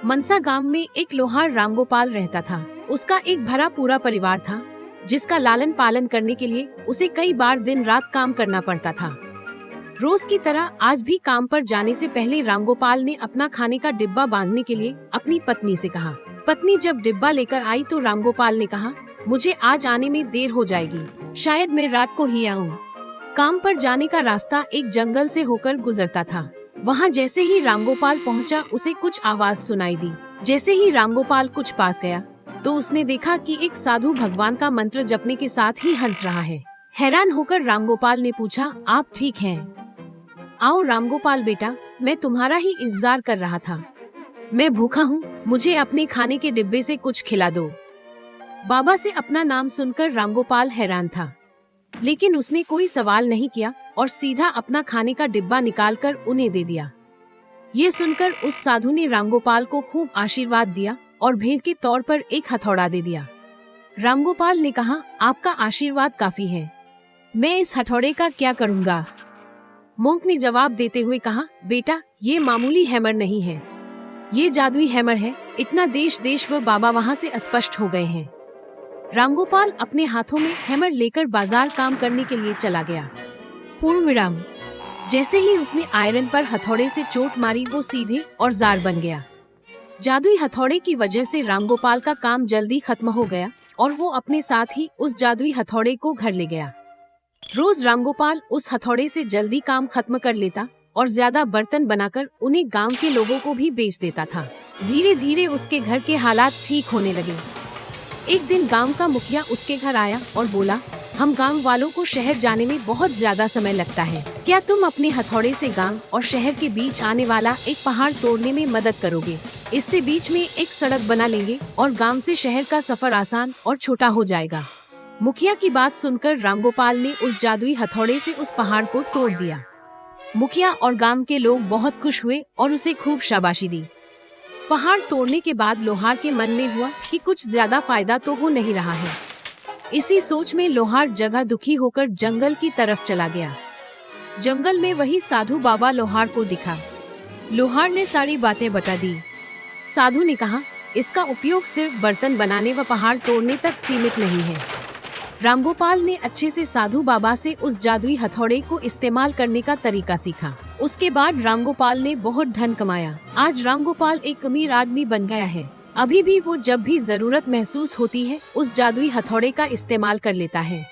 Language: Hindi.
मनसा गांव में एक लोहार रामगोपाल रहता था। उसका एक भरा पूरा परिवार था, जिसका लालन पालन करने के लिए उसे कई बार दिन रात काम करना पड़ता था। रोज की तरह आज भी काम पर जाने से पहले रामगोपाल ने अपना खाने का डिब्बा बांधने के लिए अपनी पत्नी से कहा। पत्नी जब डिब्बा लेकर आई तो रामगोपाल ने कहा, मुझे आज आने में देर हो जाएगी, शायद मैं रात को ही आऊँ। काम पर जाने का रास्ता एक जंगल से होकर गुजरता था। वहाँ जैसे ही रामगोपाल पहुँचा, उसे कुछ आवाज सुनाई दी। जैसे ही रामगोपाल कुछ पास गया तो उसने देखा कि एक साधु भगवान का मंत्र जपने के साथ ही हंस रहा है। हैरान होकर रामगोपाल ने पूछा, आप ठीक हैं? आओ रामगोपाल बेटा, मैं तुम्हारा ही इंतजार कर रहा था। मैं भूखा हूँ, मुझे अपने खाने के डिब्बे से कुछ खिला दो। बाबा से अपना नाम सुनकर रामगोपाल हैरान था, लेकिन उसने कोई सवाल नहीं किया और सीधा अपना खाने का डिब्बा निकालकर उन्हें दे दिया। ये सुनकर उस साधु ने रामगोपाल को खूब आशीर्वाद दिया और भेंट के तौर पर एक हथौड़ा दे दिया। रामगोपाल ने कहा, आपका आशीर्वाद काफी है, मैं इस हथौड़े का क्या करूँगा? मोंक ने जवाब देते हुए कहा, बेटा ये मामूली हैमर नहीं है, ये जादुई हैमर है। इतना देश देश व बाबा वहाँ से स्पष्ट हो गए हैं। रामगोपाल अपने हाथों में हैमर लेकर बाजार काम करने के लिए चला गया। पूर्ण विराम। जैसे ही उसने आयरन पर हथौड़े से चोट मारी, वो सीधे और जार बन गया। जादुई हथौड़े की वजह से रामगोपाल का काम जल्दी खत्म हो गया और वो अपने साथ ही उस जादुई हथौड़े को घर ले गया। रोज रामगोपाल उस हथौड़े से जल्दी काम खत्म कर लेता और ज्यादा बर्तन बनाकर उन्हें गांव के लोगों को भी बेच देता था। धीरे धीरे उसके घर के हालात ठीक होने लगे। एक दिन गांव का मुखिया उसके घर आया और बोला, हम गांव वालों को शहर जाने में बहुत ज्यादा समय लगता है, क्या तुम अपने हथौड़े से गांव और शहर के बीच आने वाला एक पहाड़ तोड़ने में मदद करोगे? इससे बीच में एक सड़क बना लेंगे और गांव से शहर का सफर आसान और छोटा हो जाएगा। मुखिया की बात सुनकर रामगोपाल ने उस जादुई हथौड़े से उस पहाड़ को तोड़ दिया। मुखिया और गांव के लोग बहुत खुश हुए और उसे खूब शाबाशी दी। पहाड़ तोड़ने के बाद लोहार के मन में हुआ कि कुछ ज्यादा फायदा तो हो नहीं रहा है। इसी सोच में लोहार जगह दुखी होकर जंगल की तरफ चला गया। जंगल में वही साधु बाबा लोहार को दिखा। लोहार ने सारी बातें बता दी। साधु ने कहा, इसका उपयोग सिर्फ बर्तन बनाने व पहाड़ तोड़ने तक सीमित नहीं है। रामगोपाल ने अच्छे से साधु बाबा से उस जादुई हथौड़े को इस्तेमाल करने का तरीका सीखा। उसके बाद रामगोपाल ने बहुत धन कमाया। आज रामगोपाल एक अमीर आदमी बन गया है। अभी भी वो जब भी जरूरत महसूस होती है, उस जादुई हथौड़े का इस्तेमाल कर लेता है।